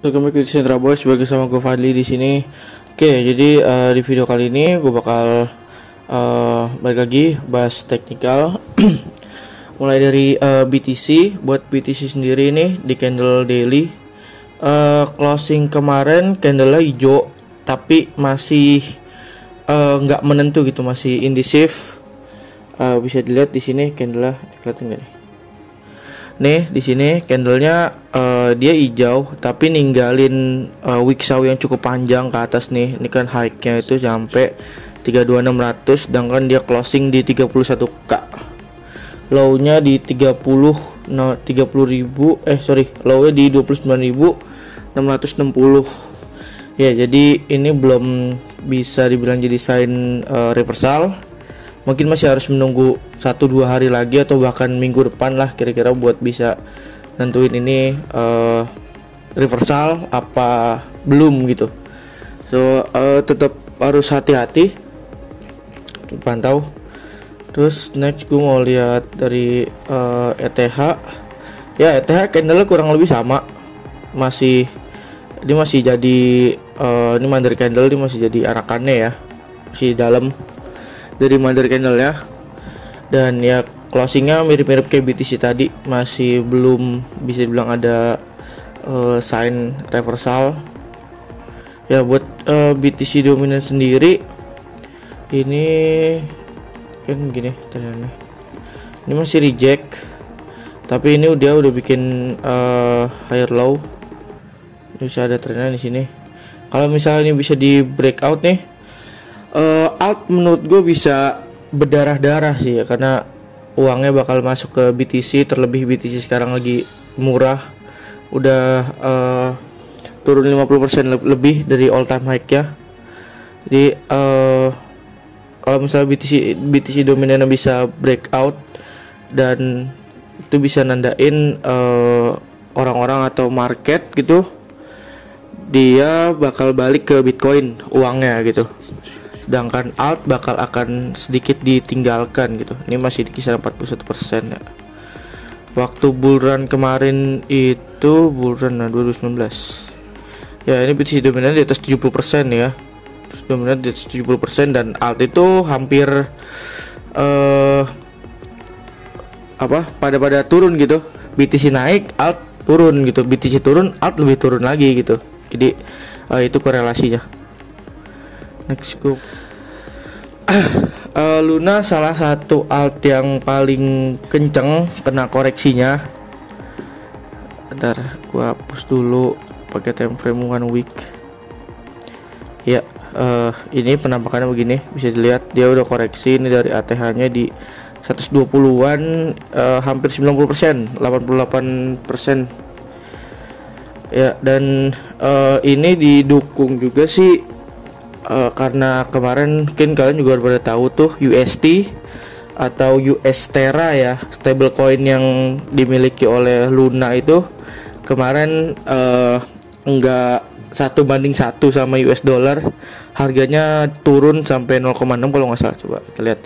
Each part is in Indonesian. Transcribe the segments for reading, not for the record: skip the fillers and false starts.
Welcome back to Central Boys, sebagai sama gue Fadli di sini. Oke, jadi di video kali ini gue bakal balik lagi bahas teknikal. Mulai dari BTC. Buat BTC sendiri nih di candle daily, closing kemarin candlenya hijau, tapi masih nggak menentu gitu, masih indecisive. Bisa dilihat di sini candlenya, kelihatan nggak nih? Nih di sini candlenya dia hijau tapi ninggalin wick saw yang cukup panjang ke atas nih. Ini kan high-nya itu sampai 32600, sedangkan dia closing di 31k. Low-nya di 30.000, low-nya di 29.660. Ya, jadi ini belum bisa dibilang jadi sign reversal. Mungkin masih harus menunggu 1-2 hari lagi atau bahkan minggu depan lah kira-kira buat bisa nentuin ini reversal apa belum gitu. So tetap harus hati-hati pantau. Terus next gue mau lihat dari ETH. Ya, ETH candle kurang lebih sama, masih jadi ini mandiri candle, ini masih jadi arakannya ya, masih dalam dari mandiri candle ya. Dan ya closingnya mirip-mirip kayak BTC tadi, masih belum bisa dibilang ada sign reversal ya. Buat BTC dominan sendiri ini kan gini trennya, ini masih reject, tapi ini udah bikin higher low. Ini bisa ada trennya di sini. Kalau misalnya ini bisa di breakout nih, alt menurut gue bisa berdarah-darah sih ya, karena uangnya bakal masuk ke BTC, terlebih BTC sekarang lagi murah, udah turun 50% lebih dari all time high ya. Jadi kalau misalnya BTC dominannya bisa breakout, dan itu bisa nandain orang-orang atau market gitu, dia bakal balik ke Bitcoin uangnya gitu. Sedangkan alt bakal akan sedikit ditinggalkan gitu. Ini masih di kisaran 41% ya. Waktu bull run kemarin itu bull run 2019. Ya, ini BTC dominan di atas 70% ya. Terus dominan di atas 70%, dan alt itu hampir pada turun gitu. BTC naik, alt turun gitu. BTC turun, alt lebih turun lagi gitu. Jadi itu korelasinya. Next go. Luna salah satu alt yang paling kenceng kena koreksinya. Bentar, gua hapus dulu pakai time frame 1 week. Ya, ini penampakannya begini, bisa dilihat dia udah koreksi ini dari ATH-nya di 120-an, hampir 90%, 88%. Ya, dan ini didukung juga sih karena kemarin mungkin kalian juga pada tahu tuh UST atau US Terra ya, stablecoin yang dimiliki oleh Luna itu kemarin enggak 1:1 sama US dollar, harganya turun sampai 0,6 kalau nggak salah. Coba kita lihat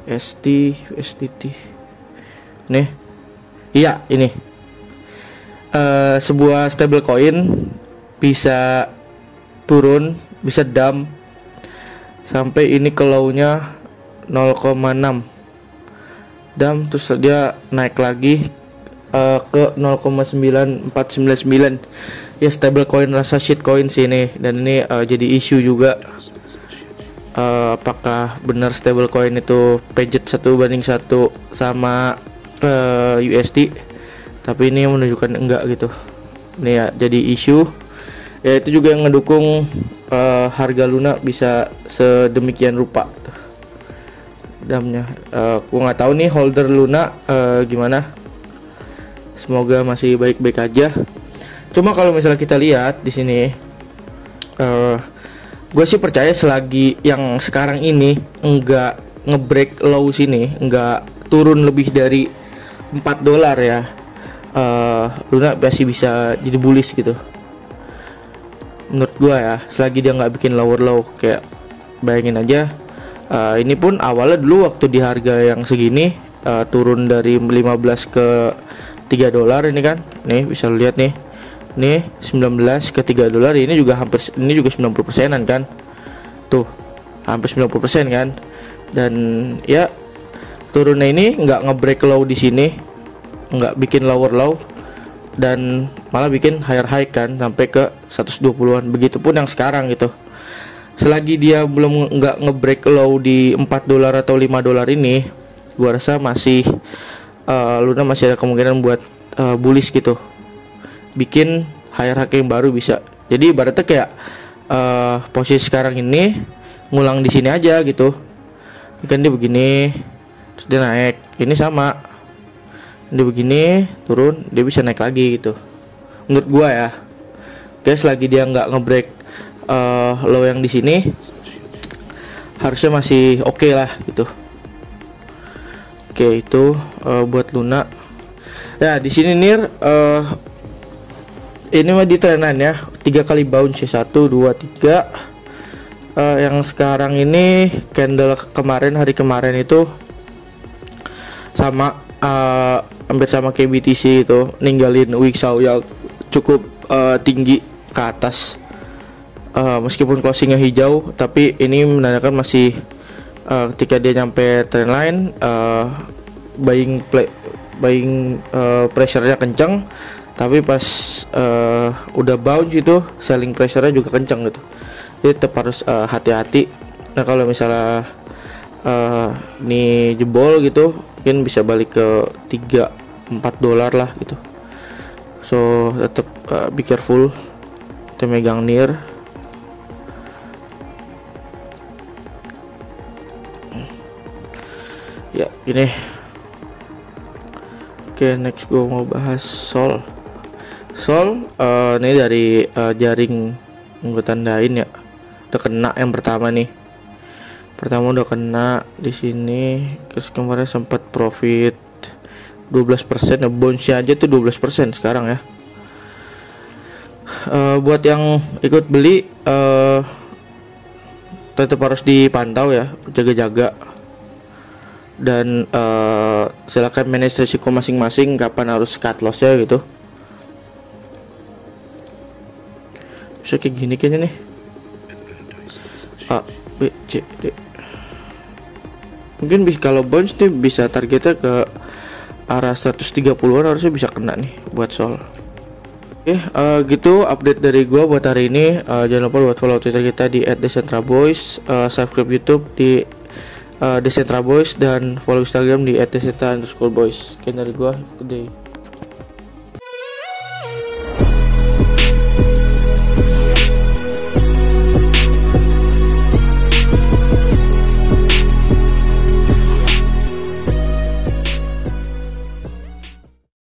USDT nih. Iya, ini sebuah stablecoin bisa turun, bisa dump sampai ini ke low-nya 0,6 dump, terus dia naik lagi ke 0,9499 ya. Stablecoin rasa shitcoin sih ini, dan ini jadi isu juga. Apakah benar stablecoin itu pejet 1:1 sama USD, tapi ini menunjukkan enggak gitu. Ini ya jadi isu ya, itu juga yang ngedukung harga Luna bisa sedemikian rupa damnya. Gua nggak tahu nih holder Luna gimana, semoga masih baik-baik aja. Cuma kalau misalnya kita lihat di sini, gue sih percaya selagi yang sekarang ini enggak ngebreak low sini, enggak turun lebih dari $4 ya, Luna masih bisa jadi bullish gitu. Menurut gua ya, selagi dia nggak bikin lower low. Kayak bayangin aja, ini pun awalnya dulu waktu di harga yang segini, turun dari 15 ke $3 ini kan. Nih bisa lihat nih, nih 19 ke 3 dolar, ini juga hampir, ini juga 90%an kan, tuh hampir 90% kan. Dan ya turunnya ini nggak nge-break low di sini, nggak bikin lower low, dan malah bikin higher high kan sampai ke 120-an. Begitupun yang sekarang gitu. Selagi dia belum nggak nge-break low di 4 dolar atau 5 dolar ini, gua rasa masih Luna masih ada kemungkinan buat bullish gitu, bikin higher high yang baru bisa. Jadi ibaratnya kayak posisi sekarang ini ngulang di sini aja gitu. Kan dia begini, terus dia naik, ini sama, dia begini turun, dia bisa naik lagi gitu menurut gua ya guys. Lagi dia nggak ngebreak low yang di sini, harusnya masih oke lah gitu. Oke, itu buat Luna ya. Di sini Nir, ini mah di trenan ya, 3 kali bounce ya, 1 2 3. Yang sekarang ini candle kemarin, hari kemarin itu sama, hampir sama kayak BTC itu, ninggalin Wixau yang cukup tinggi ke atas. Meskipun closingnya hijau, tapi ini menandakan masih ketika dia nyampe trendline, buying pressure-nya kencang, tapi pas udah bounce itu selling pressure-nya juga kencang gitu. Jadi tetap harus hati-hati. Nah kalau misalnya nih jebol gitu, mungkin bisa balik ke 3-4 dolar lah gitu. So tetap be careful, kita megang Nir. Ya ini. Oke, next gue mau bahas Sol. Ini dari jaring gue tandain ya. Udah kena yang pertama nih. Pertama udah kena di sini. Terus kemarin sempat profit 12%, ya bounce aja tuh 12% sekarang ya. Buat yang ikut beli, tetap harus dipantau ya, jaga-jaga. Dan silakan manage risiko masing-masing, kapan harus cut loss ya gitu. Bisa kayak gini kayaknya nih, A, B, C, D. Mungkin kalau bounce nih bisa targetnya ke arah 130-an, harusnya bisa kena nih buat Sol. Oke, gitu update dari gua buat hari ini. Jangan lupa buat follow Twitter kita di @decentraboys, subscribe YouTube di Decentra Boys, dan follow Instagram di @decentra_boys. Sekian dari gua, have a good day.